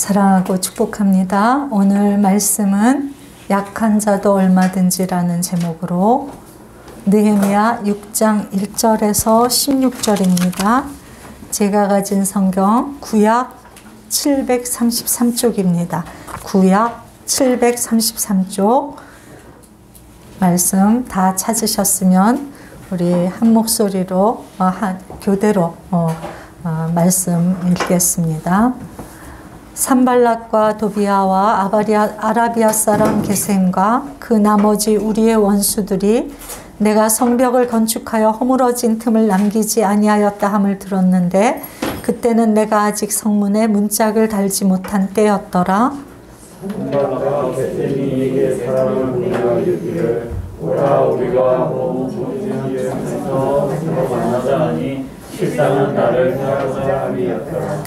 사랑하고 축복합니다. 오늘 말씀은 약한 자도 얼마든지라는 제목으로 느헤미야 6장 1절에서 16절입니다. 제가 가진 성경 구약 733쪽입니다. 구약 733쪽 말씀 다 찾으셨으면 우리 한 목소리로 교대로 말씀 읽겠습니다. 산발락과 도비아와 아라비아 사람 게셈과 그 나머지 우리의 원수들이 내가 성벽을 건축하여 허물어진 틈을 남기지 아니하였다 함을 들었는데 그때는 내가 아직 성문에 문짝을 달지 못한 때였더라. 산발락과 게셈이 이게 사람을 보내어 이르기를 오라 우리가 모든지에서 서로 만나자 하니 실상은 나를 해하고자 함이었더라.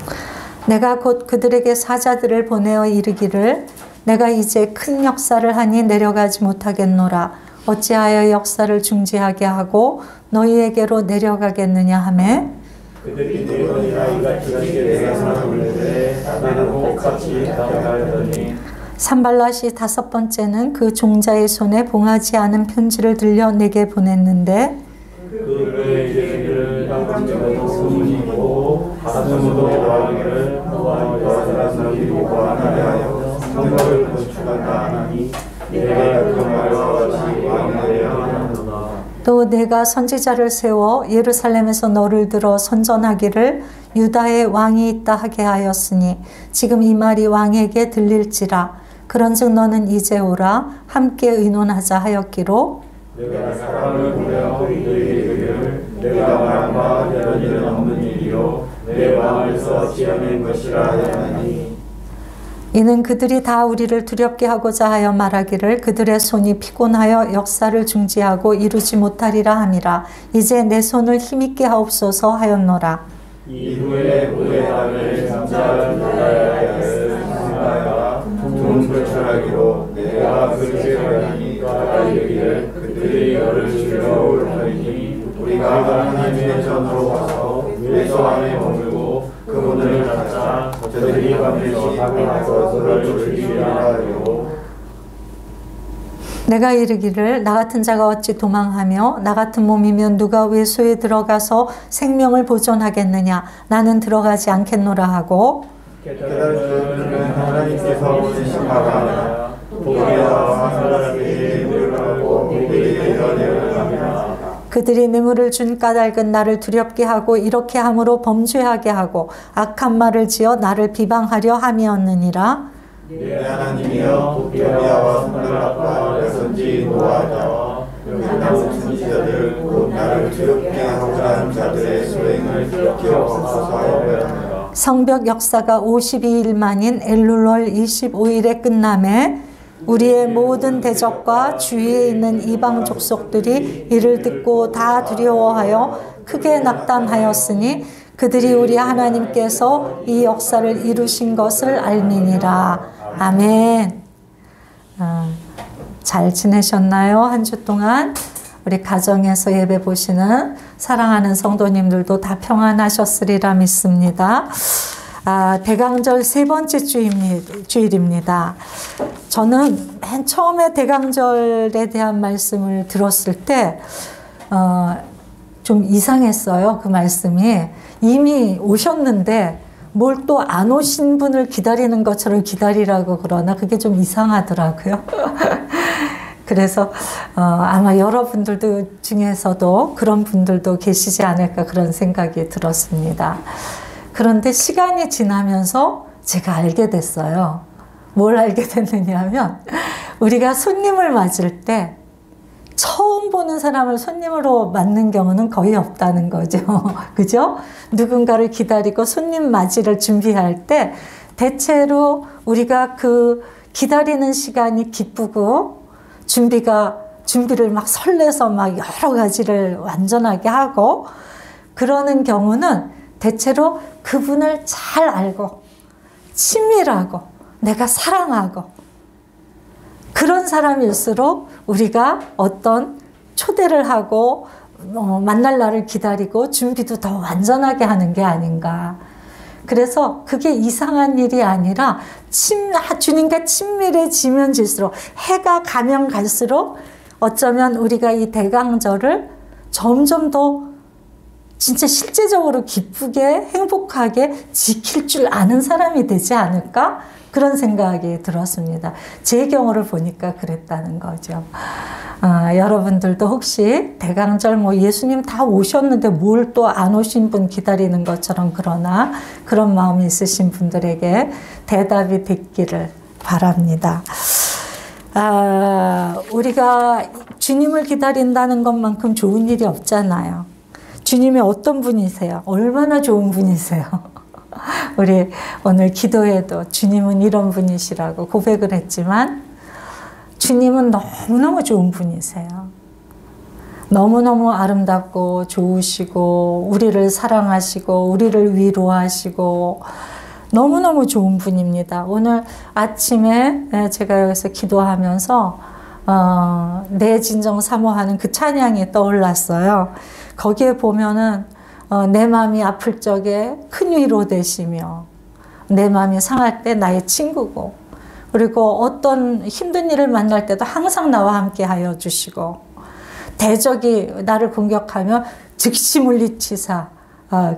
내가 곧 그들에게 사자들을 보내어 이르기를 내가 이제 큰 역사를 하니 내려가지 못하겠노라. 어찌하여 역사를 중지하게 하고 너희에게로 내려가겠느냐 하매 그들이 네 번이나 이같이 내가 사람을 나는 똑같이 답하였더니 산발랏이 다섯 번째는 그 종자의 손에 봉하지 않은 편지를 들려 내게 보냈는데 그의 이르기를 당장도 소문이 있고 가슴으로 말하기를 너와 여러 사람들이 보관하려 하여 성벽을 건축한다 하니 내가 그 말과 같이 왕하려 하노라. 또 내가 선지자를 세워 예루살렘에서 너를 들어 선전하기를 유다의 왕이 있다 하게 하였으니 지금 이 말이 왕에게 들릴지라. 그런즉 너는 이제 오라 함께 의논하자 하였기로 내가 사람을 보내어 이르기를 내가 말한 바 이런 일은 없는 일이요 내 마음에서 지어낸 것이라 하니 이는 그들이 다 우리를 두렵게 하고자 하여 말하기를 그들의 손이 피곤하여 역사를 중지하고 이루지 못하리라 함이라. 이제 내 손을 힘있게 하옵소서 하였노라. 이후에 그의 아들 장자를 달라야 하였으나 돈 철하기로 내가 그렇게 하니 그가 이르기를 그들이 너를 즐거울 터이니 우리가 하나님의 전으로 와서 외소 안에 머물고 그 문을 닫자 저들이 반드시 나가서 그를 죽이리라 하리로. 내가 이르기를 나 같은 자가 어찌 도망하며 나 같은 몸이면 누가 외소에 들어가서 생명을 보존하겠느냐. 나는 들어가지 않겠노라 하고 깨달은 하나님께서 보내신 바가 아니라 도리와 산발락에게 내려가고 그들에게 내려갑니다. 그들이 뇌물을 준 까닭은 나를 두렵게 하고 이렇게 함으로 범죄하게 하고 악한 말을 지어 나를 비방하려 함이었느니라. 내 하나님이여 도비아와 산발락과 선지 노아자와 여기나온 선지자들 곧 나를 두렵게 하고자 하는 자들의 소행을 기억하소서 하였노라. 성벽 역사가 52일 만인 엘룰월 25일에 끝남에 우리의 모든 대적과 주위에 있는 이방 족속들이 이를 듣고 다 두려워하여 크게 낙담하였으니 그들이 우리 하나님께서 이 역사를 이루신 것을 알미니라. 아멘. 잘 지내셨나요? 한 주 동안 우리 가정에서 예배 보시는 사랑하는 성도님들도 다 평안하셨으리라 믿습니다. 대강절 세 번째 주일입니다. 저는 맨 처음에 대강절에 대한 말씀을 들었을 때 좀 이상했어요. 그 말씀이 이미 오셨는데 뭘 또 안 오신 분을 기다리는 것처럼 기다리라고 그러나 그게 좀 이상하더라고요. 그래서 아마 여러분들도 중에서도 그런 분들도 계시지 않을까 그런 생각이 들었습니다. 그런데 시간이 지나면서 제가 알게 됐어요. 뭘 알게 됐느냐 하면 우리가 손님을 맞을 때 처음 보는 사람을 손님으로 맞는 경우는 거의 없다는 거죠. 그죠? 누군가를 기다리고 손님 맞이를 준비할 때 대체로 우리가 그 기다리는 시간이 기쁘고 준비를 막 설레서 막 여러 가지를 완전하게 하고 그러는 경우는 대체로 그분을 잘 알고 친밀하고 내가 사랑하고 그런 사람일수록 우리가 어떤 초대를 하고 만날 날을 기다리고 준비도 더 완전하게 하는 게 아닌가. 그래서 그게 이상한 일이 아니라 주님과 친밀해지면 질수록, 해가 가면 갈수록 어쩌면 우리가 이 대강절을 점점 더 진짜 실제적으로 기쁘게 행복하게 지킬 줄 아는 사람이 되지 않을까? 그런 생각이 들었습니다. 제 경우를 보니까 그랬다는 거죠. 여러분들도 혹시 대강절 예수님 다 오셨는데 뭘 또 안 오신 분 기다리는 것처럼 그러나 그런 마음이 있으신 분들에게 대답이 됐기를 바랍니다. 우리가 주님을 기다린다는 것만큼 좋은 일이 없잖아요. 주님이 어떤 분이세요? 얼마나 좋은 분이세요? 우리 오늘 기도에도 주님은 이런 분이시라고 고백을 했지만 주님은 너무너무 좋은 분이세요. 너무너무 아름답고 좋으시고 우리를 사랑하시고 우리를 위로하시고 너무너무 좋은 분입니다. 오늘 아침에 제가 여기서 기도하면서 내 진정 사모하는 그 찬양이 떠올랐어요. 거기에 보면은 내 마음이 아플 적에 큰 위로 되시며 내 마음이 상할 때 나의 친구고 그리고 어떤 힘든 일을 만날 때도 항상 나와 함께 하여 주시고 대적이 나를 공격하며 즉시 물리치사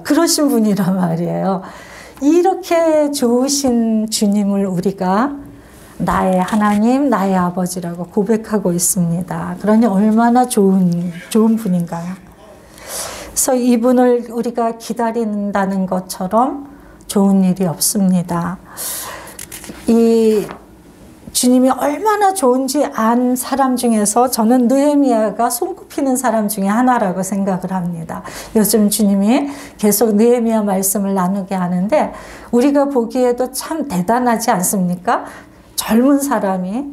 그러신 분이란 말이에요. 이렇게 좋으신 주님을 우리가 나의 하나님, 나의 아버지라고 고백하고 있습니다. 그러니 얼마나 좋은 분인가요? 그래서 이분을 우리가 기다린다는 것처럼 좋은 일이 없습니다. 이 주님이 얼마나 좋은지 안 사람 중에서 저는 느헤미야가 손꼽히는 사람 중에 하나라고 생각을 합니다. 요즘 주님이 계속 느헤미야 말씀을 나누게 하는데 우리가 보기에도 참 대단하지 않습니까? 젊은 사람이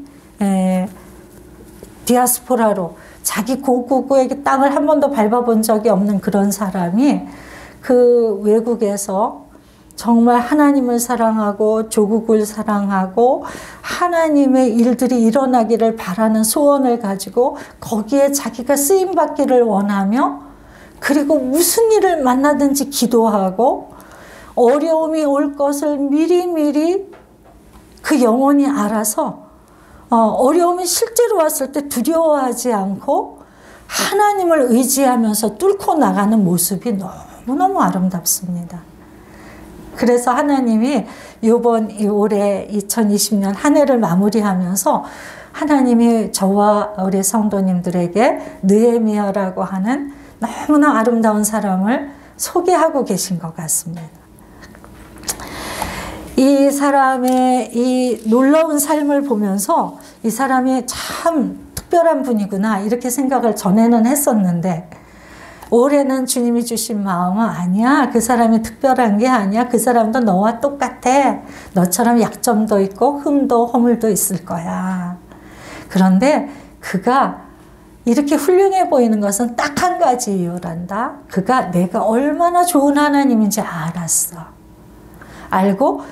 디아스포라로 자기 고국의 땅을 한 번도 밟아본 적이 없는 그런 사람이 그 외국에서 정말 하나님을 사랑하고 조국을 사랑하고 하나님의 일들이 일어나기를 바라는 소원을 가지고 거기에 자기가 쓰임받기를 원하며 그리고 무슨 일을 만나든지 기도하고 어려움이 올 것을 미리미리 그 영혼이 알아서 어려움이 실제로 왔을 때 두려워하지 않고 하나님을 의지하면서 뚫고 나가는 모습이 너무너무 아름답습니다. 그래서 하나님이 올해 2020년 한 해를 마무리하면서 하나님이 저와 우리 성도님들에게 느헤미야라고 하는 너무나 아름다운 사람을 소개하고 계신 것 같습니다. 이 사람의 이 놀라운 삶을 보면서 이 사람이 참 특별한 분이구나 이렇게 생각을 전에는 했었는데 올해는 주님이 주신 마음은 아니야. 그 사람이 특별한 게 아니야. 그 사람도 너와 똑같아. 너처럼 약점도 있고 흠도 허물도 있을 거야. 그런데 그가 이렇게 훌륭해 보이는 것은 딱 한 가지 이유란다. 그가 내가 얼마나 좋은 하나님인지 알았어. 알고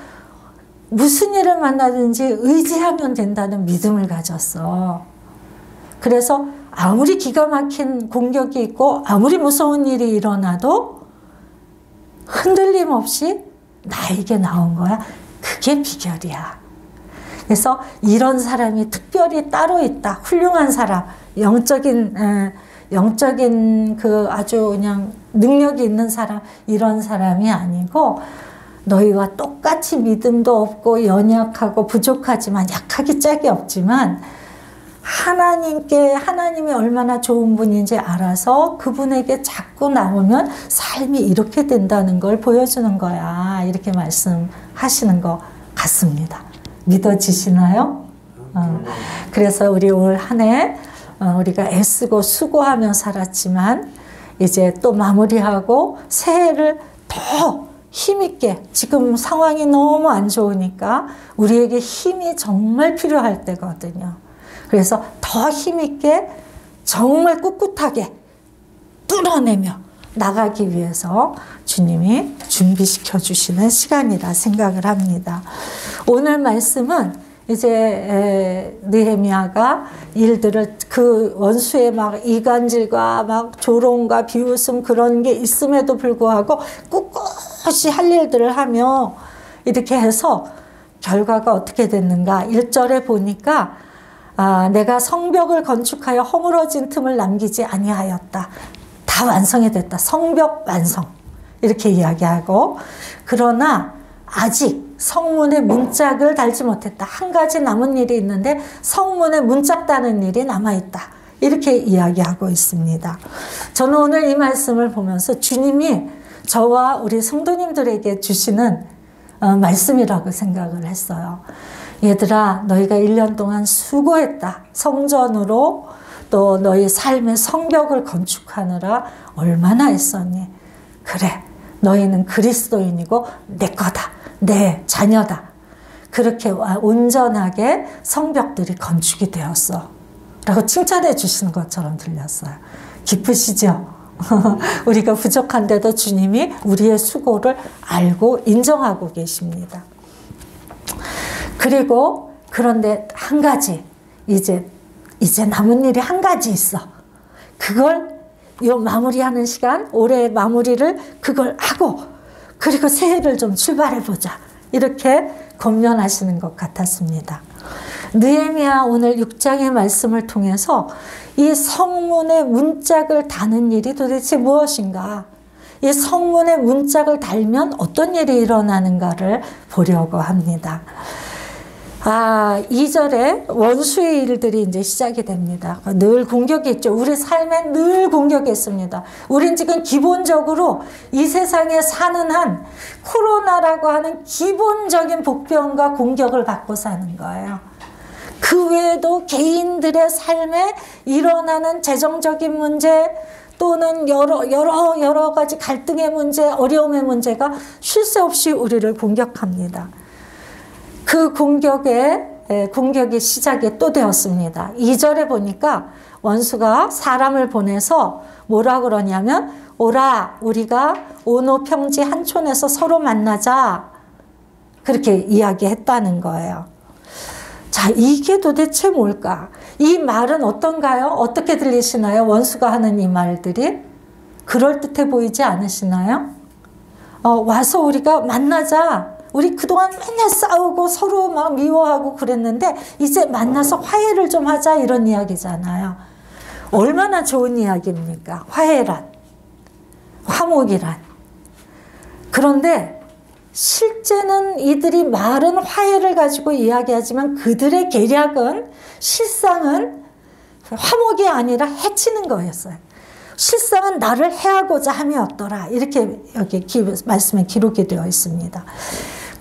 무슨 일을 만나든지 의지하면 된다는 믿음을 가졌어. 그래서 아무리 기가 막힌 공격이 있고 아무리 무서운 일이 일어나도 흔들림 없이 나에게 나온 거야. 그게 비결이야. 그래서 이런 사람이 특별히 따로 있다. 훌륭한 사람, 영적인 그 아주 그냥 능력이 있는 사람, 이런 사람이 아니고 너희와 똑같이 믿음도 없고 연약하고 부족하지만 약하기 짝이 없지만 하나님이 얼마나 좋은 분인지 알아서 그분에게 자꾸 나오면 삶이 이렇게 된다는 걸 보여주는 거야. 이렇게 말씀하시는 것 같습니다. 믿어지시나요? 그래서 우리 올 한 해 우리가 애쓰고 수고하며 살았지만 이제 또 마무리하고 새해를 더 힘있게 지금 상황이 너무 안 좋으니까 우리에게 힘이 정말 필요할 때거든요. 그래서 더 힘있게 정말 꿋꿋하게 뚫어내며 나가기 위해서 주님이 준비시켜 주시는 시간이라 생각을 합니다. 오늘 말씀은 이제 느헤미야가 일들을 그 원수의 막 이간질과 막 조롱과 비웃음 그런 게 있음에도 불구하고 꿋꿋이 끊임없이 할 일들을 하며 이렇게 해서 결과가 어떻게 됐는가? 1절에 보니까 내가 성벽을 건축하여 허물어진 틈을 남기지 아니하였다. 다 완성이 됐다. 성벽 완성. 이렇게 이야기하고, 그러나 아직 성문에 문짝을 달지 못했다. 한 가지 남은 일이 있는데 성문에 문짝 다는 일이 남아있다. 이렇게 이야기하고 있습니다. 저는 오늘 이 말씀을 보면서 주님이 저와 우리 성도님들에게 주시는 말씀이라고 생각을 했어요. 얘들아, 너희가 1년 동안 수고했다. 성전으로 또 너희 삶의 성벽을 건축하느라 얼마나 애썼니? 그래, 너희는 그리스도인이고 내 거다. 내 자녀다. 그렇게 온전하게 성벽들이 건축이 되었어. 라고 칭찬해 주시는 것처럼 들렸어요. 기쁘시죠? 우리가 부족한데도 주님이 우리의 수고를 알고 인정하고 계십니다. 그리고 그런데 한 가지, 이제 남은 일이 한 가지 있어. 그걸 요 마무리하는 시간, 올해 마무리를 그걸 하고, 그리고 새해를 좀 출발해보자. 이렇게 권면하시는 것 같았습니다. 느헤미야 오늘 6장의 말씀을 통해서 이 성문의 문짝을 다는 일이 도대체 무엇인가? 이 성문의 문짝을 달면 어떤 일이 일어나는가를 보려고 합니다. 2절에 원수의 일들이 이제 시작이 됩니다. 늘 공격이 있죠. 우리 삶에 늘 공격이 있습니다. 우린 지금 기본적으로 이 세상에 사는 한 코로나라고 하는 기본적인 복병과 공격을 받고 사는 거예요. 그 외에도 개인들의 삶에 일어나는 재정적인 문제 또는 여러 가지 갈등의 문제, 어려움의 문제가 쉴 새 없이 우리를 공격합니다. 그 공격이 시작이 또 되었습니다. 2절에 보니까 원수가 사람을 보내서 뭐라 그러냐면, 오라, 우리가 온호 평지 한촌에서 서로 만나자. 그렇게 이야기했다는 거예요. 자, 이게 도대체 뭘까? 이 말은 어떤가요? 어떻게 들리시나요? 원수가 하는 이 말들이 그럴듯해 보이지 않으시나요? 와서 우리가 만나자. 우리 그동안 맨날 싸우고 서로 막 미워하고 그랬는데 이제 만나서 화해를 좀 하자, 이런 이야기잖아요. 얼마나 좋은 이야기입니까? 화해란, 화목이란. 그런데 실제는 이들이 말은 화해를 가지고 이야기하지만 그들의 계략은, 실상은 화목이 아니라 해치는 거였어요. 실상은 나를 해하고자 함이었더라. 이렇게 여기 말씀에 기록이 되어 있습니다.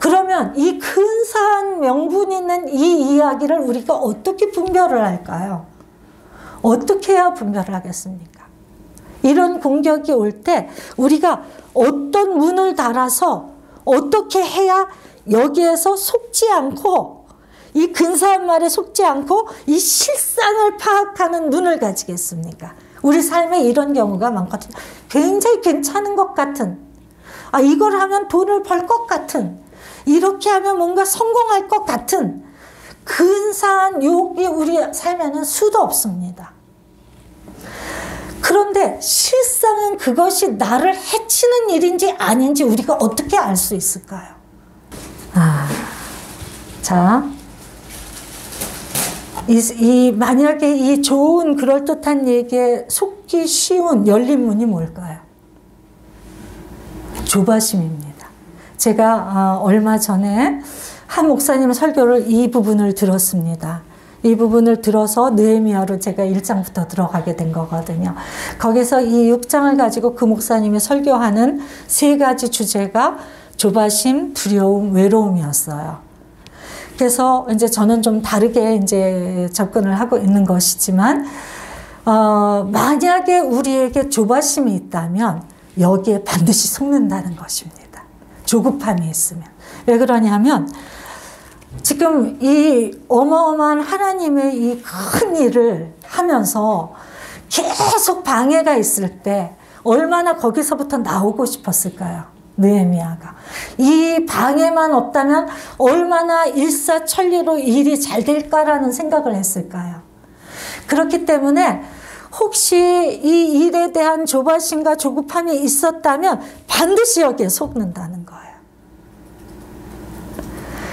그러면 이 근사한 명분 있는 이 이야기를 우리가 어떻게 분별을 할까요? 어떻게 해야 분별을 하겠습니까? 이런 공격이 올 때 우리가 어떤 문을 달아서 어떻게 해야 여기에서 속지 않고, 이 근사한 말에 속지 않고 이 실상을 파악하는 눈을 가지겠습니까? 우리 삶에 이런 경우가 많거든요. 굉장히 괜찮은 것 같은, 이걸 하면 돈을 벌 것 같은, 이렇게 하면 뭔가 성공할 것 같은 근사한 유혹이 우리 삶에는 수도 없습니다. 그런데 실상은 그것이 나를 해치는 일인지 아닌지 우리가 어떻게 알 수 있을까요? 자, 만약에 이 좋은 그럴듯한 얘기에 속기 쉬운 열린 문이 뭘까요? 조바심입니다. 제가 얼마 전에 한 목사님 설교를 이 부분을 들었습니다. 이 부분을 들어서 느헤미야로 제가 1장부터 들어가게 된 거거든요. 거기서 이 6장을 가지고 그 목사님이 설교하는 3가지 주제가 조바심, 두려움, 외로움이었어요. 그래서 이제 저는 좀 다르게 이제 접근을 하고 있는 것이지만, 만약에 우리에게 조바심이 있다면 여기에 반드시 속는다는 것입니다. 조급함이 있으면. 왜 그러냐면 지금 이 어마어마한 하나님의 이 큰 일을 하면서 계속 방해가 있을 때 얼마나 거기서부터 나오고 싶었을까요? 느헤미야가. 이 방해만 없다면 얼마나 일사천리로 일이 잘 될까라는 생각을 했을까요? 그렇기 때문에 혹시 이 일에 대한 조바심과 조급함이 있었다면 반드시 여기에 속는다는 거예요.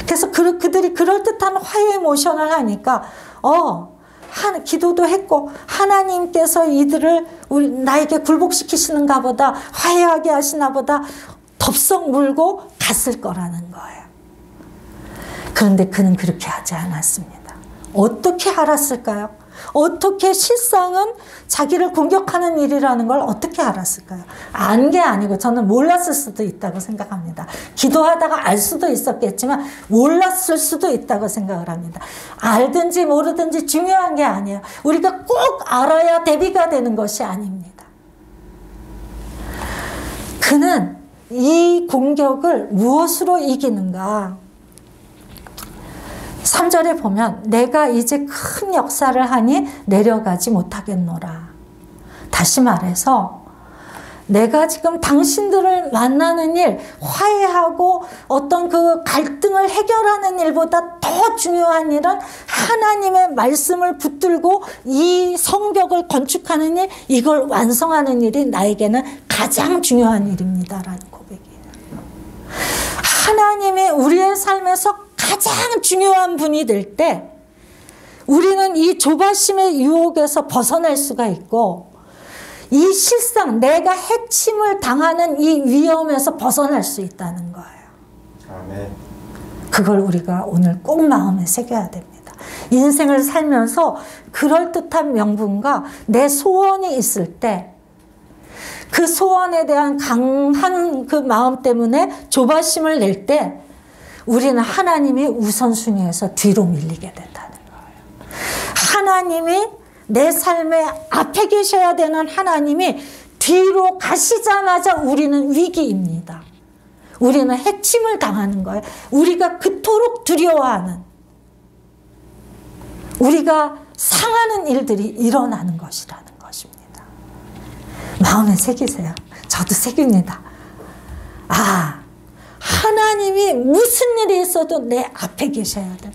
그래서 그들이 그럴듯한 화해 모션을 하니까 기도도 했고 하나님께서 이들을 나에게 굴복시키시는가 보다, 화해하게 하시나 보다 덥석 물고 갔을 거라는 거예요. 그런데 그는 그렇게 하지 않았습니다. 어떻게 알았을까요? 어떻게 실상은 자기를 공격하는 일이라는 걸 어떻게 알았을까요? 안 게 아니고 저는 몰랐을 수도 있다고 생각합니다. 기도하다가 알 수도 있었겠지만 몰랐을 수도 있다고 생각을 합니다. 알든지 모르든지 중요한 게 아니에요. 우리가 꼭 알아야 대비가 되는 것이 아닙니다. 그는 이 공격을 무엇으로 이기는가? 3절에 보면 내가 이제 큰 역사를 하니 내려가지 못하겠노라. 다시 말해서 내가 지금 당신들을 만나는 일, 화해하고 어떤 그 갈등을 해결하는 일보다 더 중요한 일은 하나님의 말씀을 붙들고 이 성벽을 건축하는 일, 이걸 완성하는 일이 나에게는 가장 중요한 일입니다라는 고백이에요. 하나님이 우리의 삶에서 가장 중요한 분이 될 때 우리는 이 조바심의 유혹에서 벗어날 수가 있고 이 실상 내가 해침을 당하는 이 위험에서 벗어날 수 있다는 거예요. 아멘. 그걸 우리가 오늘 꼭 마음에 새겨야 됩니다. 인생을 살면서 그럴듯한 명분과 내 소원이 있을 때 그 소원에 대한 강한 그 마음 때문에 조바심을 낼 때 우리는 하나님이 우선순위에서 뒤로 밀리게 된다는 거예요. 하나님이 내 삶의 앞에 계셔야 되는 하나님이 뒤로 가시자마자 우리는 위기입니다. 우리는 해침을 당하는 거예요. 우리가 그토록 두려워하는, 우리가 상하는 일들이 일어나는 것이라는 것입니다. 마음에 새기세요. 저도 새깁니다. 하나님이 무슨 일이 있어도 내 앞에 계셔야 돼.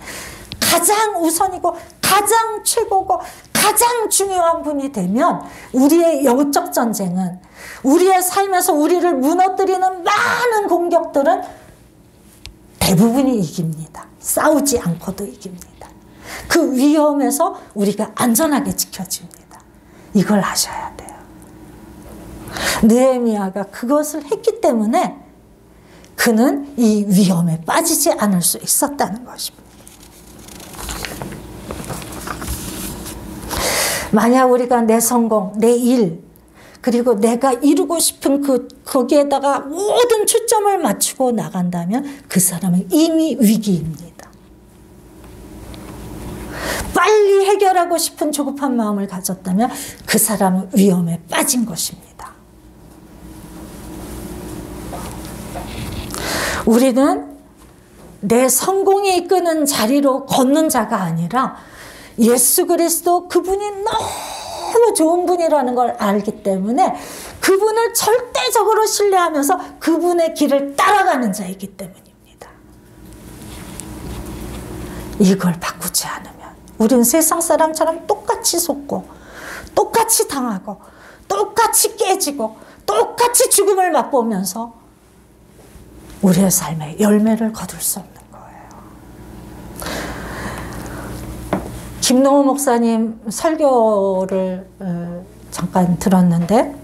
가장 우선이고 가장 최고고 가장 중요한 분이 되면 우리의 영적 전쟁은, 우리의 삶에서 우리를 무너뜨리는 많은 공격들은 대부분이 이깁니다. 싸우지 않고도 이깁니다. 그 위험에서 우리가 안전하게 지켜집니다. 이걸 하셔야 돼요. 느헤미야가 그것을 했기 때문에 그는 이 위험에 빠지지 않을 수 있었다는 것입니다. 만약 우리가 내 성공, 내 일, 그리고 내가 이루고 싶은 거기에다가 모든 초점을 맞추고 나간다면 그 사람은 이미 위기입니다. 빨리 해결하고 싶은 조급한 마음을 가졌다면 그 사람은 위험에 빠진 것입니다. 우리는 내 성공이 이끄는 자리로 걷는 자가 아니라 예수 그리스도 그분이 너무 좋은 분이라는 걸 알기 때문에 그분을 절대적으로 신뢰하면서 그분의 길을 따라가는 자이기 때문입니다. 이걸 바꾸지 않으면 우리는 세상 사람처럼 똑같이 속고 똑같이 당하고 똑같이 깨지고 똑같이 죽음을 맛보면서 우리의 삶에 열매를 거둘 수 없는 거예요. 김노우 목사님 설교를 잠깐 들었는데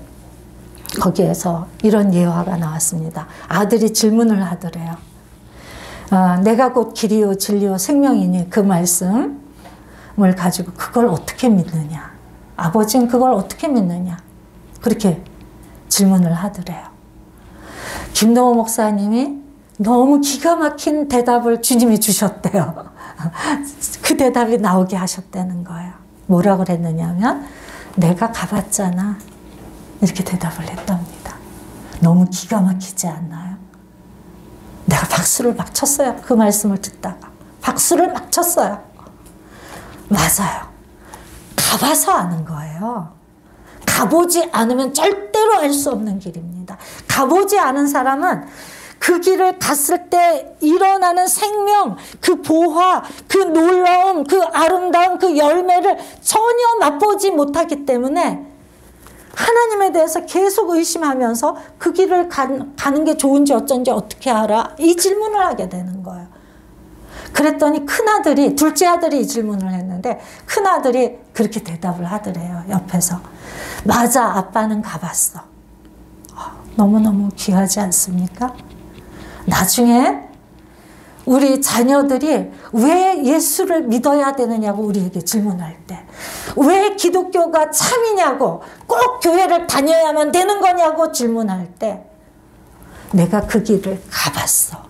거기에서 이런 예화가 나왔습니다. 아들이 질문을 하더래요. 내가 곧 길이요 진리요 생명이니 그 말씀을 가지고 그걸 어떻게 믿느냐. 아버지는 그걸 어떻게 믿느냐. 그렇게 질문을 하더래요. 김노우 목사님이 너무 기가 막힌 대답을 주님이 주셨대요. 그 대답이 나오게 하셨다는 거예요. 뭐라고 그랬느냐면 내가 가봤잖아. 이렇게 대답을 했답니다. 너무 기가 막히지 않나요? 내가 박수를 막 쳤어요. 그 말씀을 듣다가. 박수를 막 쳤어요. 맞아요. 가봐서 아는 거예요. 가보지 않으면 절대로 알 수 없는 길입니다. 가보지 않은 사람은 그 그 길을 갔을 때 일어나는 생명, 그 보화, 그 놀라움, 그 아름다운 그 열매를 전혀 맛보지 못하기 때문에 하나님에 대해서 계속 의심하면서 그 길을 가는 게 좋은지 어쩐지 어떻게 알아? 이 질문을 하게 되는 거예요. 그랬더니 큰아들이, 둘째 아들이 이 질문을 했는데 큰아들이 그렇게 대답을 하더래요. 옆에서. 맞아, 아빠는 가봤어. 너무너무 귀하지 않습니까? 나중에 우리 자녀들이 왜 예수를 믿어야 되느냐고 우리에게 질문할 때, 왜 기독교가 참이냐고, 꼭 교회를 다녀야만 되는 거냐고 질문할 때, 내가 그 길을 가봤어.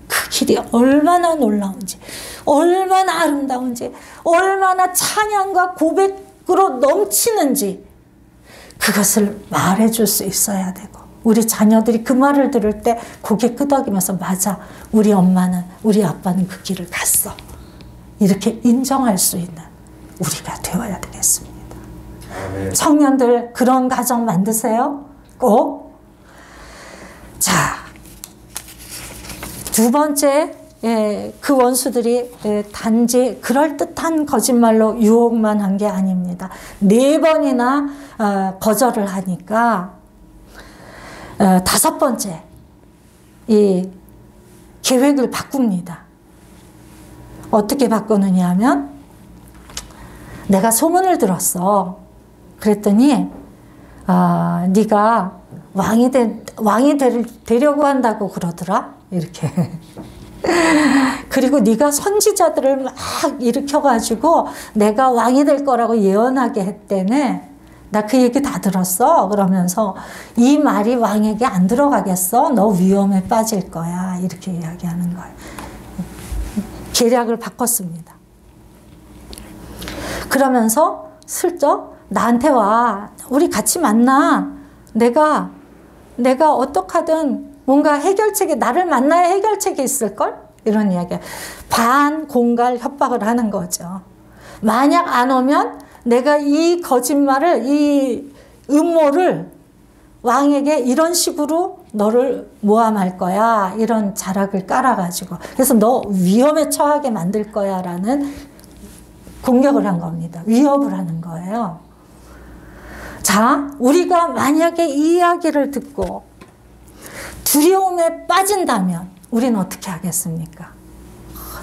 그 길이 얼마나 놀라운지, 얼마나 아름다운지, 얼마나 찬양과 고백으로 넘치는지 그것을 말해줄 수 있어야 되고, 우리 자녀들이 그 말을 들을 때 고개 끄덕이면서 맞아, 우리 엄마는, 우리 아빠는 그 길을 갔어, 이렇게 인정할 수 있는 우리가 되어야 되겠습니다. 아멘. 청년들 그런 가정 만드세요. 꼭. 자, 두 번째, 그 원수들이 단지 그럴듯한 거짓말로 유혹만 한 게 아닙니다. 4번이나 거절을 하니까 5번째, 이 계획을 바꿉니다. 어떻게 바꾸느냐 하면, 내가 소문을 들었어. 그랬더니 네가 왕이 되려고 한다고 그러더라. 이렇게. 그리고 네가 선지자들을 막 일으켜가지고 내가 왕이 될 거라고 예언하게 했대네. 나 그 얘기 다 들었어. 그러면서 이 말이 왕에게 안 들어가겠어? 너 위험에 빠질 거야. 이렇게 이야기하는 거예요. 계략을 바꿨습니다. 그러면서 슬쩍 나한테 와. 우리 같이 만나. 내가 어떻게 하든 뭔가 해결책이, 나를 만나야 해결책이 있을걸? 이런 이야기야. 반공갈 협박을 하는 거죠. 만약 안 오면 내가 이 거짓말을, 이 음모를 왕에게 이런 식으로 너를 모함할 거야. 이런 자락을 깔아가지고. 그래서 너 위험에 처하게 만들 거야. 라는 공격을 한 겁니다. 위협을 하는 거예요. 자, 우리가 만약에 이 이야기를 듣고 두려움에 빠진다면 우리는 어떻게 하겠습니까?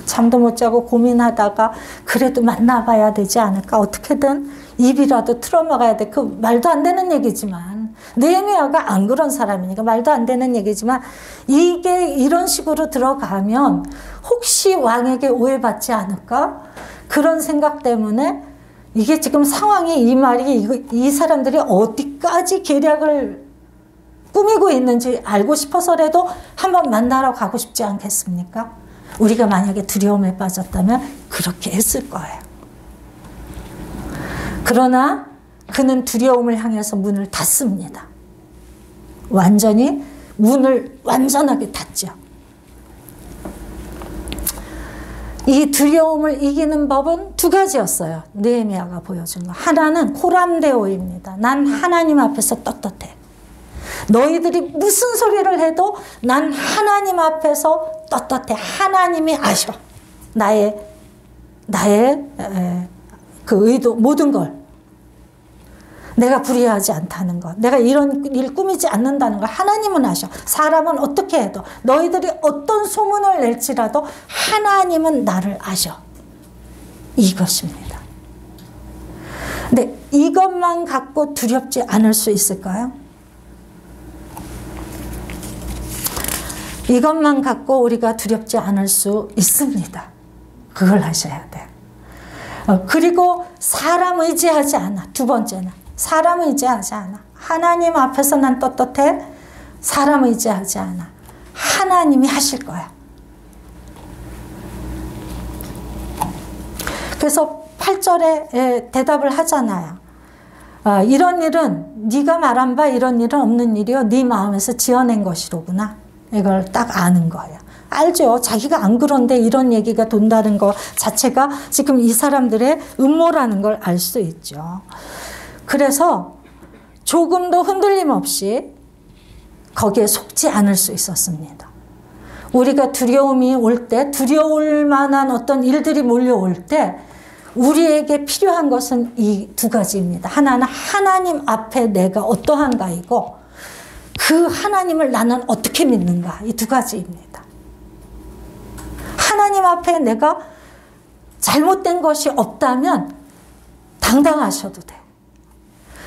잠도 못 자고 고민하다가 그래도 만나봐야 되지 않을까? 어떻게든 입이라도 틀어막아야 돼. 그 말도 안 되는 얘기지만, 느헤미야가 안 그런 사람이니까 말도 안 되는 얘기지만, 이게 이런 식으로 들어가면 혹시 왕에게 오해받지 않을까? 그런 생각 때문에 이게 지금 상황이, 이 말이, 이 사람들이 어디까지 계략을 꾸미고 있는지 알고 싶어서라도 한번 만나러 가고 싶지 않겠습니까? 우리가 만약에 두려움에 빠졌다면 그렇게 했을 거예요. 그러나 그는 두려움을 향해서 문을 닫습니다. 문을 완전하게 닫죠. 이 두려움을 이기는 법은 2가지였어요. 느헤미야가 보여준 거. 하나는 호람데오입니다. 난 하나님 앞에서 떳떳해. 너희들이 무슨 소리를 해도 난 하나님 앞에서 떳떳해. 하나님이 아셔. 나의 그 의도, 모든 걸. 내가 불의하지 않다는 것. 내가 이런 일 꾸미지 않는다는 걸 하나님은 아셔. 사람은 어떻게 해도, 너희들이 어떤 소문을 낼지라도 하나님은 나를 아셔. 이것입니다. 근데 이것만 갖고 두렵지 않을 수 있을까요? 이것만 갖고 우리가 두렵지 않을 수 있습니다. 그걸 하셔야 돼요. 그리고 사람 의지하지 않아. 2번째는 사람 의지하지 않아. 하나님 앞에서 난 떳떳해. 사람 의지하지 않아. 하나님이 하실 거야. 그래서 8절에 대답을 하잖아요. 이런 일은 네가 말한 바 이런 일은 없는 일이요 네 마음에서 지어낸 것이로구나. 이걸 딱 아는 거예요. 알죠. 자기가 안 그런데 이런 얘기가 돈다는 것 자체가 지금 이 사람들의 음모라는 걸 알 수 있죠. 그래서 조금도 흔들림 없이 거기에 속지 않을 수 있었습니다. 우리가 두려움이 올 때, 두려울 만한 어떤 일들이 몰려올 때 우리에게 필요한 것은 이 두 가지입니다. 하나는 하나님 앞에 내가 어떠한가이고, 그 하나님을 나는 어떻게 믿는가, 이 두 가지입니다. 하나님 앞에 내가 잘못된 것이 없다면 당당하셔도 돼.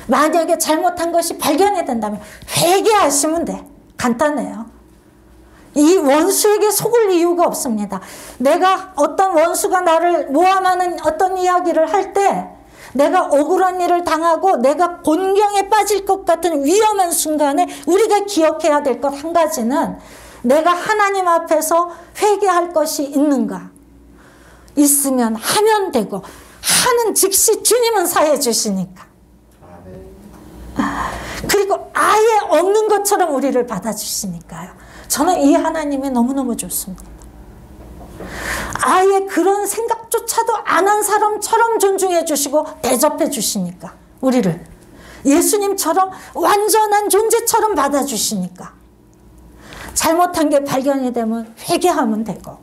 만약에 잘못한 것이 발견이 된다면 회개하시면 돼. 간단해요. 이 원수에게 속을 이유가 없습니다. 내가 어떤 원수가 나를 모함하는 어떤 이야기를 할 때, 내가 억울한 일을 당하고 내가 곤경에 빠질 것 같은 위험한 순간에 우리가 기억해야 될 것 한 가지는, 내가 하나님 앞에서 회개할 것이 있는가. 있으면 하면 되고, 하는 즉시 주님은 사해 주시니까. 그리고 아예 없는 것처럼 우리를 받아주시니까요. 저는 이 하나님이 너무너무 좋습니다. 아예 그런 생각조차도 안 한 사람처럼 존중해 주시고 대접해 주시니까, 우리를 예수님처럼 완전한 존재처럼 받아주시니까. 잘못한 게 발견이 되면 회개하면 되고,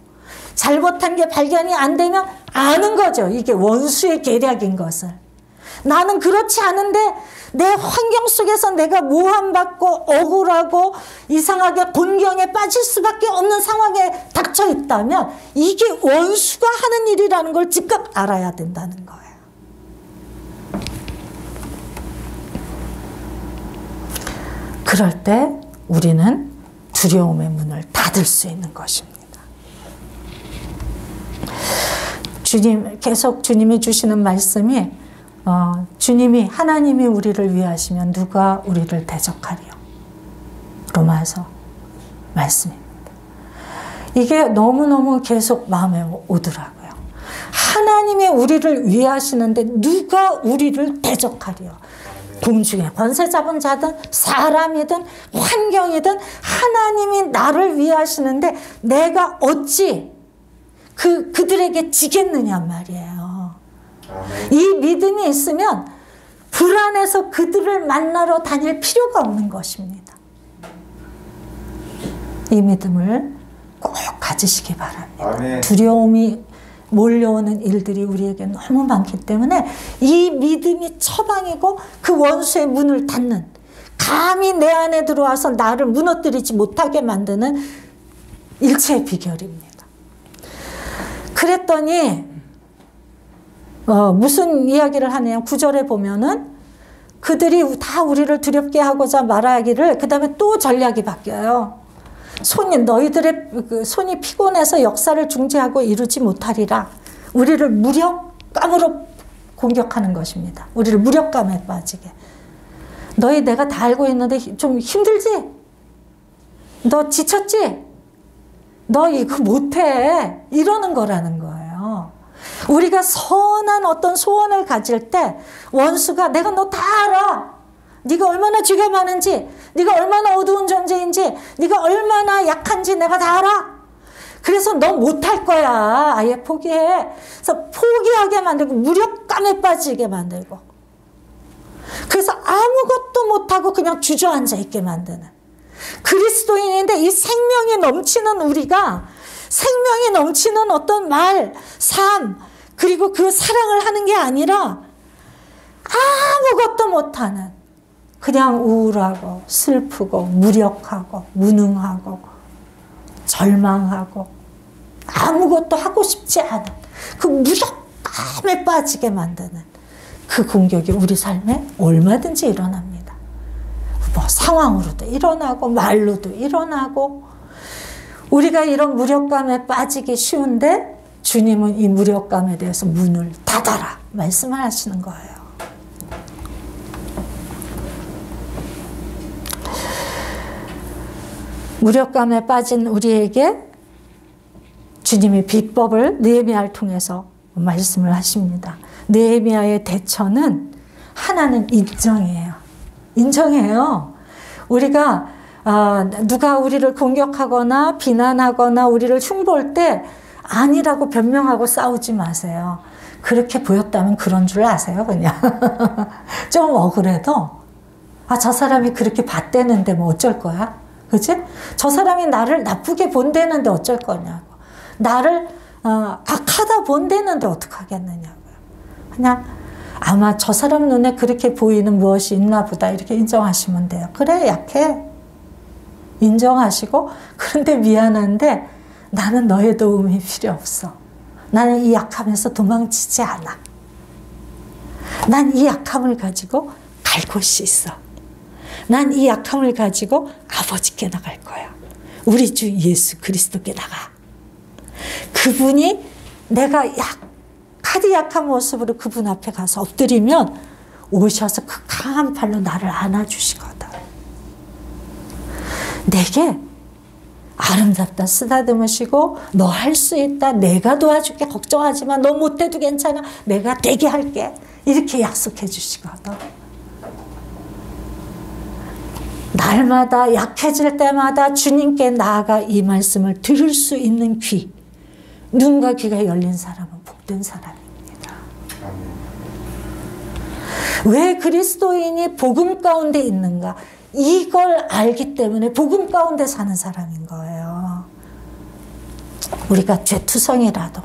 잘못한 게 발견이 안 되면 아는 거죠. 이게 원수의 계략인 것을. 나는 그렇지 않은데 내 환경 속에서 내가 모함받고 억울하고 이상하게 곤경에 빠질 수밖에 없는 상황에 닥쳐 있다면 이게 원수가 하는 일이라는 걸 즉각 알아야 된다는 거예요. 그럴 때 우리는 두려움의 문을 닫을 수 있는 것입니다. 계속 주님이 주시는 말씀이, 주님이, 하나님이 우리를 위하시면 누가 우리를 대적하리요? 로마서 말씀입니다. 이게 너무너무 계속 마음에 오더라고요. 하나님이 우리를 위하시는데 누가 우리를 대적하리요? 공중에 권세 잡은 자든 사람이든 환경이든 하나님이 나를 위하시는데 내가 어찌 그들에게 지겠느냐 말이에요. 이 믿음이 있으면 불안해서 그들을 만나러 다닐 필요가 없는 것입니다. 이 믿음을 꼭 가지시기 바랍니다. 아멘. 두려움이 몰려오는 일들이 우리에게 너무 많기 때문에 이 믿음이 처방이고 그 원수의 문을 닫는, 감히 내 안에 들어와서 나를 무너뜨리지 못하게 만드는 일체의 비결입니다. 그랬더니 무슨 이야기를 하냐면 9절에 보면은 그들이 다 우리를 두렵게 하고자 말하기를, 그 다음에 또 전략이 바뀌어요. 너희들의 손이 피곤해서 역사를 중지하고 이루지 못하리라. 우리를 무력감으로 공격하는 것입니다. 우리를 무력감에 빠지게. 너희 내가 다 알고 있는데 좀 힘들지? 너 지쳤지? 너 이거 못해. 이러는 거라는 거예요. 우리가 선한 어떤 소원을 가질 때 원수가 내가 너 다 알아. 네가 얼마나 죄가 많은지, 네가 얼마나 어두운 존재인지, 네가 얼마나 약한지 내가 다 알아. 그래서 너 못할 거야. 아예 포기해. 그래서 포기하게 만들고 무력감에 빠지게 만들고, 그래서 아무것도 못하고 그냥 주저앉아 있게 만드는, 그리스도인인데 이 생명이 넘치는 우리가 생명이 넘치는 어떤 말, 삶, 그리고 그 사랑을 하는 게 아니라 아무것도 못하는, 그냥 우울하고 슬프고 무력하고 무능하고 절망하고 아무것도 하고 싶지 않은 그 무력감에 빠지게 만드는 그 공격이 우리 삶에 얼마든지 일어납니다. 뭐 상황으로도 일어나고 말로도 일어나고, 우리가 이런 무력감에 빠지기 쉬운데 주님은 이 무력감에 대해서 문을 닫아라 말씀을 하시는 거예요. 무력감에 빠진 우리에게 주님이 비법을 느헤미야를 통해서 말씀을 하십니다. 느헤미야의 대처는 하나는 인정이에요. 인정해요. 우리가 누가 우리를 공격하거나 비난하거나 우리를 흉볼 때 아니라고 변명하고 싸우지 마세요. 그렇게 보였다면 그런 줄 아세요, 그냥. 좀 억울해도 저 사람이 그렇게 봤대는데 뭐 어쩔 거야? 그치? 저 사람이 나를 나쁘게 본다는데 어쩔 거냐고. 나를 악하다 본다는데 어떡하겠느냐고요. 그냥 아마 저 사람 눈에 그렇게 보이는 무엇이 있나 보다 이렇게 인정하시면 돼요. 그래, 약해. 인정하시고, 그런데 미안한데 나는 너의 도움이 필요 없어. 나는 이 약함에서 도망치지 않아. 난 이 약함을 가지고 갈 곳이 있어. 난 이 약함을 가지고 아버지께 나갈 거야. 우리 주 예수 그리스도께 나가. 그분이 내가 아주 약한 모습으로 그분 앞에 가서 엎드리면 오셔서 그 강한 팔로 나를 안아주시거든. 내게 아름답다 쓰다듬으시고 너 할 수 있다. 내가 도와줄게. 걱정하지 마. 너 못해도 괜찮아. 내가 되게 할게. 이렇게 약속해 주시거든. 날마다 약해질 때마다 주님께 나아가 이 말씀을 들을 수 있는 귀, 눈과 귀가 열린 사람은 복된 사람입니다. 왜 그리스도인이 복음 가운데 있는가? 이걸 알기 때문에 복음 가운데 사는 사람인 거예요. 우리가 죄투성이라도,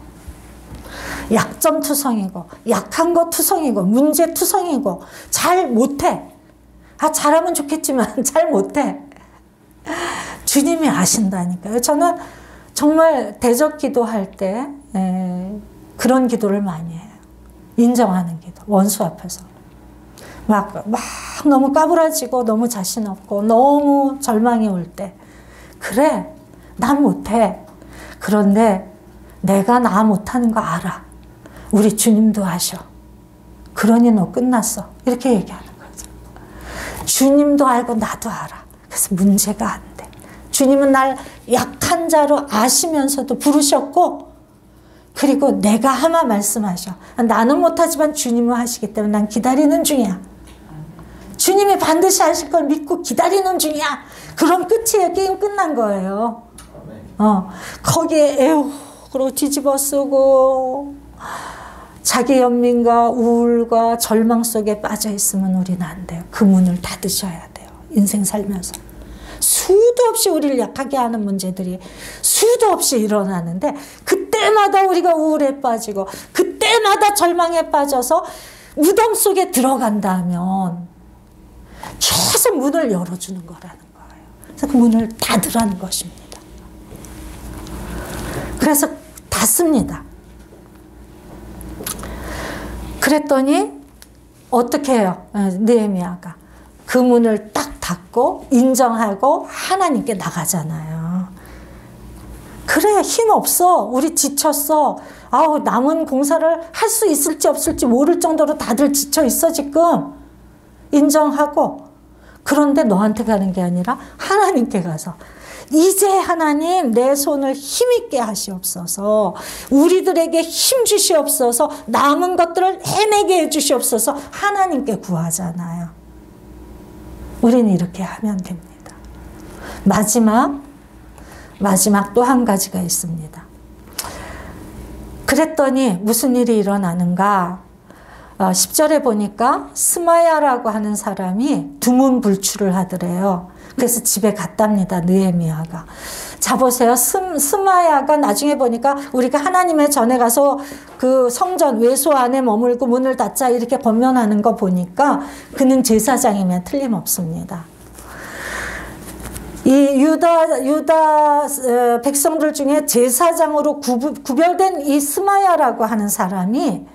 약점투성이고, 약한 거 투성이고, 문제투성이고, 잘 못해. 잘하면 좋겠지만 잘 못해. 주님이 아신다니까요. 저는 정말 대적 기도할 때 그런 기도를 많이 해요. 인정하는 기도. 원수 앞에서. 막 너무 까불어지고 너무 자신 없고 너무 절망이 올 때 그래, 난 못해. 그런데 내가 나 못하는 거 알아. 우리 주님도 아셔. 그러니 너 끝났어. 이렇게 얘기하는 거죠. 주님도 알고 나도 알아. 그래서 문제가 안 돼. 주님은 날 약한 자로 아시면서도 부르셨고, 그리고 내가 하마 말씀하셔. 나는 못하지만 주님은 하시기 때문에 난 기다리는 중이야. 주님이 반드시 하실 걸 믿고 기다리는 중이야. 그럼 끝이에요. 게임 끝난 거예요. 거기에 그리고 뒤집어 쓰고 자기 연민과 우울과 절망 속에 빠져 있으면 우리는 안 돼요. 그 문을 닫으셔야 돼요. 인생 살면서. 수도 없이 우리를 약하게 하는 문제들이 수도 없이 일어나는데 그때마다 우리가 우울에 빠지고 그때마다 절망에 빠져서 무덤 속에 들어간다면 계속 문을 열어주는 거라는 거예요. 그래서 그 문을 닫으라는 것입니다. 그래서 닫습니다. 그랬더니 어떻게 해요? 느헤미야가 그 문을 딱 닫고 인정하고 하나님께 나가잖아요. 그래, 힘 없어. 우리 지쳤어. 남은 공사를 할 수 있을지 없을지 모를 정도로 다들 지쳐 있어 지금. 인정하고. 그런데 너한테 가는 게 아니라 하나님께 가서 이제 하나님 내 손을 힘있게 하시옵소서. 우리들에게 힘 주시옵소서. 남은 것들을 해내게 해주시옵소서. 하나님께 구하잖아요. 우리는 이렇게 하면 됩니다. 마지막 또 한 가지가 있습니다. 그랬더니 무슨 일이 일어나는가? 10절에 보니까 스마야라고 하는 사람이 두문불출을 하더래요. 그래서 집에 갔답니다. 느헤미야가. 자 보세요. 스마야가 나중에 보니까 우리가 하나님의 전에 가서 그 성전 외소 안에 머물고 문을 닫자 이렇게 권면하는 거 보니까 그는 제사장이면 틀림없습니다. 이 유다 백성들 중에 제사장으로 구별된 이 스마야라고 하는 사람이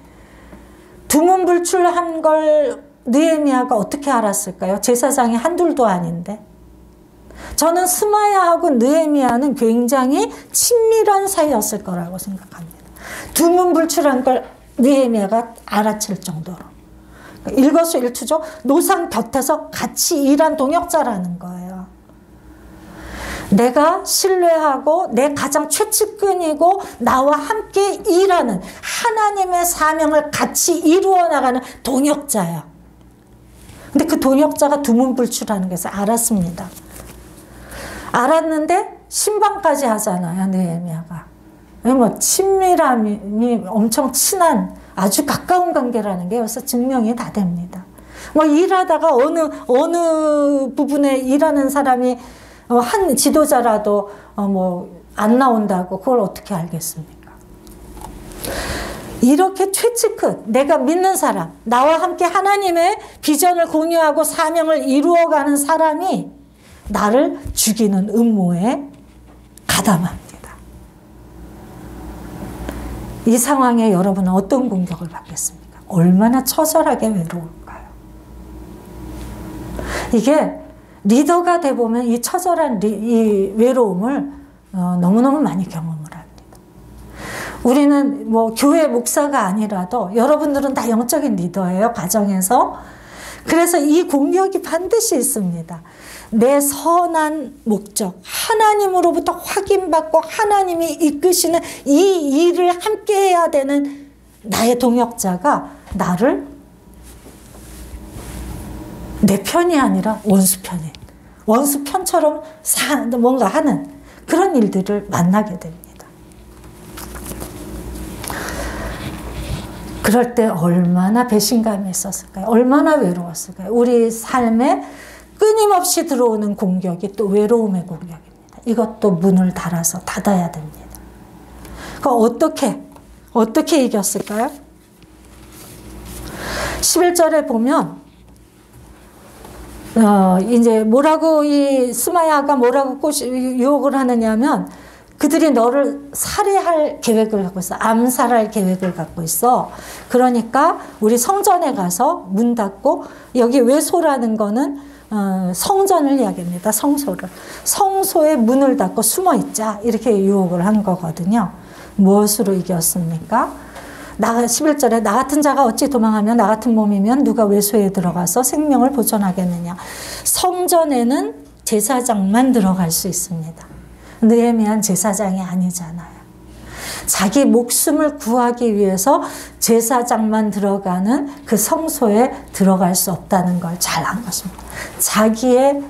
두문불출한 걸 느헤미야가 어떻게 알았을까요? 제사장이 한둘도 아닌데. 저는 스마야하고 느헤미야는 굉장히 친밀한 사이였을 거라고 생각합니다. 두문불출한 걸 느헤미야가 알아챌 정도로. 일거수일투족 노상 곁에서 같이 일한 동역자라는 거예요. 내가 신뢰하고 내 가장 최측근이고 나와 함께 일하는 하나님의 사명을 같이 이루어 나가는 동역자예요. 근데 그 동역자가 두문불출하는 것을 알았습니다. 알았는데 신방까지 하잖아요. 느헤미야가. 친밀함이 엄청 친한 아주 가까운 관계라는 게 여기서 증명이 다 됩니다. 일하다가 어느 부분에 일하는 사람이 한 지도자라도 뭐 안 나온다고 그걸 어떻게 알겠습니까? 이렇게 최측근, 내가 믿는 사람, 나와 함께 하나님의 비전을 공유하고 사명을 이루어가는 사람이 나를 죽이는 음모에 가담합니다. 이 상황에 여러분은 어떤 공격을 받겠습니까? 얼마나 처절하게 외로울까요? 이게 리더가 돼보면 이 처절한 이 외로움을 너무너무 많이 경험을 합니다. 우리는 뭐 교회 목사가 아니라도 여러분들은 다 영적인 리더예요, 가정에서. 그래서 이 공격이 반드시 있습니다. 내 선한 목적, 하나님으로부터 확인받고 하나님이 이끄시는 이 일을 함께 해야 되는 나의 동역자가 나를 내 편이 아니라 원수 편인, 원수 편처럼 뭔가 하는 그런 일들을 만나게 됩니다. 그럴 때 얼마나 배신감이 있었을까요? 얼마나 외로웠을까요? 우리 삶에 끊임없이 들어오는 공격이 또 외로움의 공격입니다. 이것도 문을 닫아서 닫아야 됩니다. 그럼 어떻게 이겼을까요? 11절에 보면 이제 뭐라고 이 스마야가 뭐라고 유혹을 하느냐면 그들이 너를 살해할 계획을 갖고 있어. 암살할 계획을 갖고 있어. 그러니까 우리 성전에 가서 문 닫고, 여기 외소라는 거는 성전을 이야기합니다. 성소를. 성소에 문을 닫고 숨어 있자. 이렇게 유혹을 한 거거든요. 무엇으로 이겼습니까? 11절에 나 같은 자가 어찌 도망하며 나 같은 몸이면 누가 외소에 들어가서 생명을 보존하겠느냐. 성전에는 제사장만 들어갈 수 있습니다. 느헤미야는 제사장이 아니잖아요. 자기 목숨을 구하기 위해서 제사장만 들어가는 그 성소에 들어갈 수 없다는 걸 잘 안 것입니다. 자기의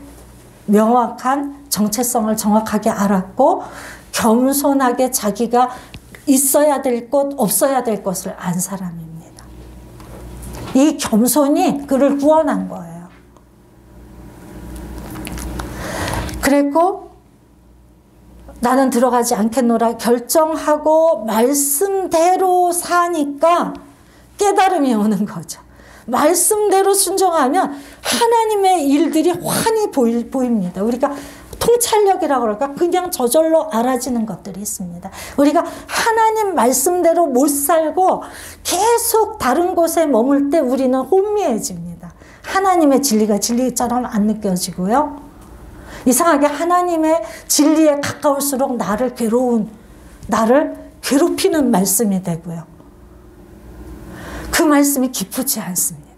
명확한 정체성을 정확하게 알았고 겸손하게 자기가 있어야 될 것, 없어야 될 것을 안 사람입니다. 이 겸손이 그를 구원한 거예요. 그랬고 나는 들어가지 않겠노라 결정하고 말씀대로 사니까 깨달음이 오는 거죠. 말씀대로 순종하면 하나님의 일들이 환히 보입니다. 우리가 통찰력이라고 그럴까? 그냥 저절로 알아지는 것들이 있습니다. 우리가 하나님 말씀대로 못 살고 계속 다른 곳에 머물 때 우리는 혼미해집니다. 하나님의 진리가 진리처럼 안 느껴지고요. 이상하게 하나님의 진리에 가까울수록 나를 괴롭히는 말씀이 되고요. 그 말씀이 기쁘지 않습니다.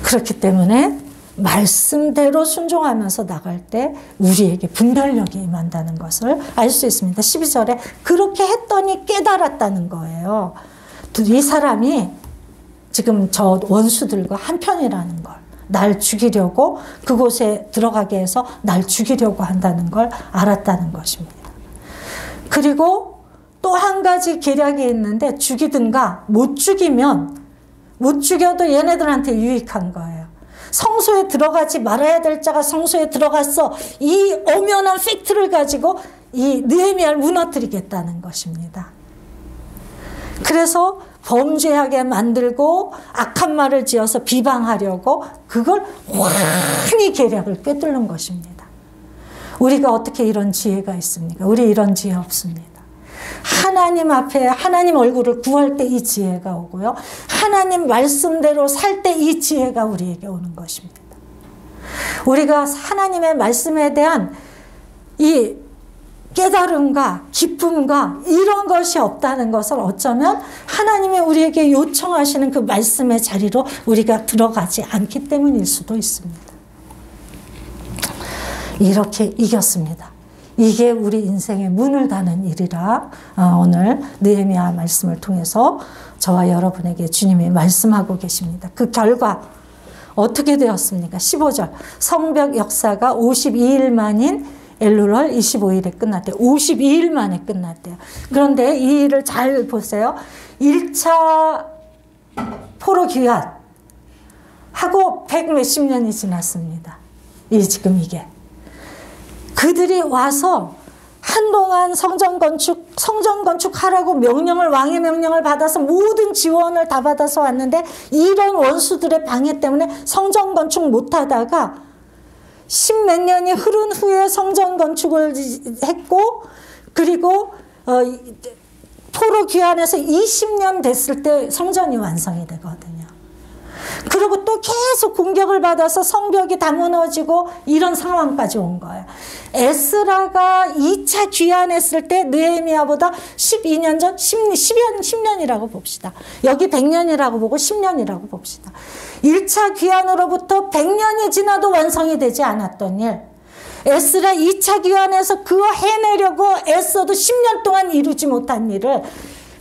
그렇기 때문에 말씀대로 순종하면서 나갈 때 우리에게 분별력이 임한다는 것을 알 수 있습니다. 12절에 그렇게 했더니 깨달았다는 거예요. 이 사람이 지금 저 원수들과 한편이라는 걸, 날 죽이려고 그곳에 들어가게 해서 날 죽이려고 한다는 걸 알았다는 것입니다. 그리고 또 한 가지 계략이 있는데 죽이든가 못 죽여도 얘네들한테 유익한 거예요. 성소에 들어가지 말아야 될 자가 성소에 들어갔어. 이 엄연한 팩트를 가지고 이 느헤미야를 무너뜨리겠다는 것입니다. 그래서 범죄하게 만들고 악한 말을 지어서 비방하려고 그걸 환히 계략을 꿰뚫는 것입니다. 우리가 어떻게 이런 지혜가 있습니까? 우리 이런 지혜 없습니다. 하나님 앞에 하나님 얼굴을 구할 때 이 지혜가 오고요. 하나님 말씀대로 살 때 이 지혜가 우리에게 오는 것입니다. 우리가 하나님의 말씀에 대한 이 깨달음과 기쁨과 이런 것이 없다는 것을 어쩌면 하나님이 우리에게 요청하시는 그 말씀의 자리로 우리가 들어가지 않기 때문일 수도 있습니다. 이렇게 이겼습니다. 이게 우리 인생의 문을 닫는 일이라 오늘 느헤미야 말씀을 통해서 저와 여러분에게 주님이 말씀하고 계십니다. 그 결과 어떻게 되었습니까? 15절 성벽 역사가 52일 만인 엘룰월 25일에 끝났대요. 52일 만에 끝났대요. 그런데 이 일을 잘 보세요. 1차 포로 귀환 하고 100 몇십 년이 지났습니다. 지금 이게. 그들이 와서 한동안 성전 건축하라고 왕의 명령을 받아서 모든 지원을 다 받아서 왔는데 이런 원수들의 방해 때문에 성전 건축 못하다가 10몇 년이 흐른 후에 성전 건축을 했고, 그리고 포로 귀환해서 20년 됐을 때 성전이 완성이 되거든요. 그리고 또 계속 공격을 받아서 성벽이 다 무너지고 이런 상황까지 온 거예요. 에스라가 2차 귀환했을 때 느헤미야보다 12년 전 10년이라고 봅시다. 여기 100년이라고 보고 10년이라고 봅시다. 1차 귀환으로부터 100년이 지나도 완성이 되지 않았던 일, 에스라 2차 귀환에서 그거 해내려고 애써도 10년 동안 이루지 못한 일을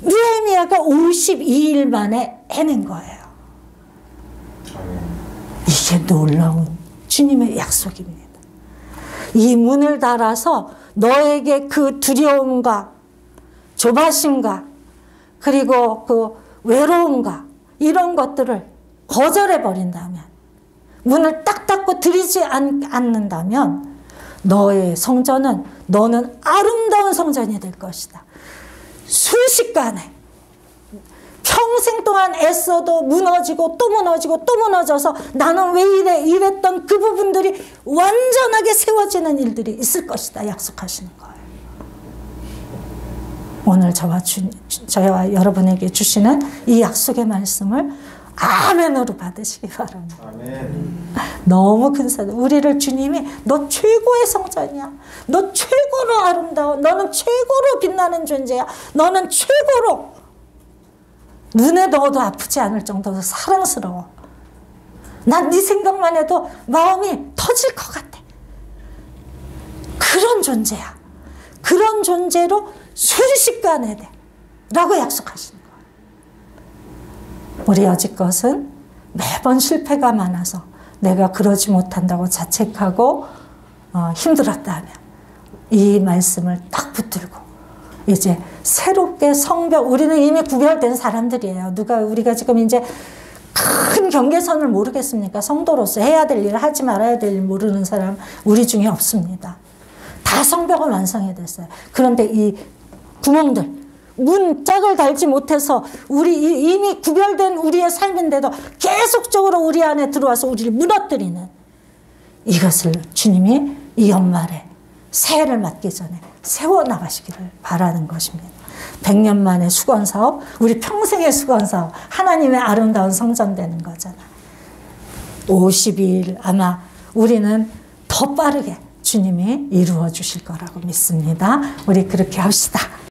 느헤미야가 52일 만에 해낸 거예요. 이게 놀라운 주님의 약속입니다. 이 문을 달아서 너에게 그 두려움과 조바심과 그리고 그 외로움과 이런 것들을 거절해버린다면, 문을 딱 닫고 들이지 않는다면 너의 성전은, 너는 아름다운 성전이 될 것이다. 순식간에 평생 동안 애써도 무너지고 또 무너지고 또 무너져서 나는 왜 이래 이랬던 그 부분들이 완전하게 세워지는 일들이 있을 것이다 약속하시는 거예요. 오늘 저와 여러분에게 주시는 이 약속의 말씀을 아멘으로 받으시기 바랍니다. 아멘. 너무 근사해. 우리를 주님이 너 최고의 성전이야. 너 최고로 아름다워. 너는 최고로 빛나는 존재야. 너는 최고로 눈에 넣어도 아프지 않을 정도로 사랑스러워. 난 네 생각만 해도 마음이 터질 것 같아. 그런 존재야. 그런 존재로 순식간에 돼 라고 약속하시는 거예요. 우리 여지껏은 매번 실패가 많아서 내가 그러지 못한다고 자책하고 힘들었다면 이 말씀을 딱 붙들고 이제 새롭게 성벽, 우리는 이미 구별된 사람들이에요. 우리가 지금 이제 큰 경계선을 모르겠습니까? 성도로서 해야 될 일, 하지 말아야 될 일 모르는 사람 우리 중에 없습니다. 다 성벽은 완성이 됐어요. 그런데 이 구멍들, 문짝을 달지 못해서 이미 구별된 우리의 삶인데도 계속적으로 우리 안에 들어와서 우리를 무너뜨리는 이것을 주님이 이 연말에 새해를 맞기 전에 세워나가시기를 바라는 것입니다. 100년 만의 수건사업, 우리 평생의 수건사업, 하나님의 아름다운 성전 되는 거잖아요. 52일 아마 우리는 더 빠르게 주님이 이루어 주실 거라고 믿습니다. 우리 그렇게 합시다.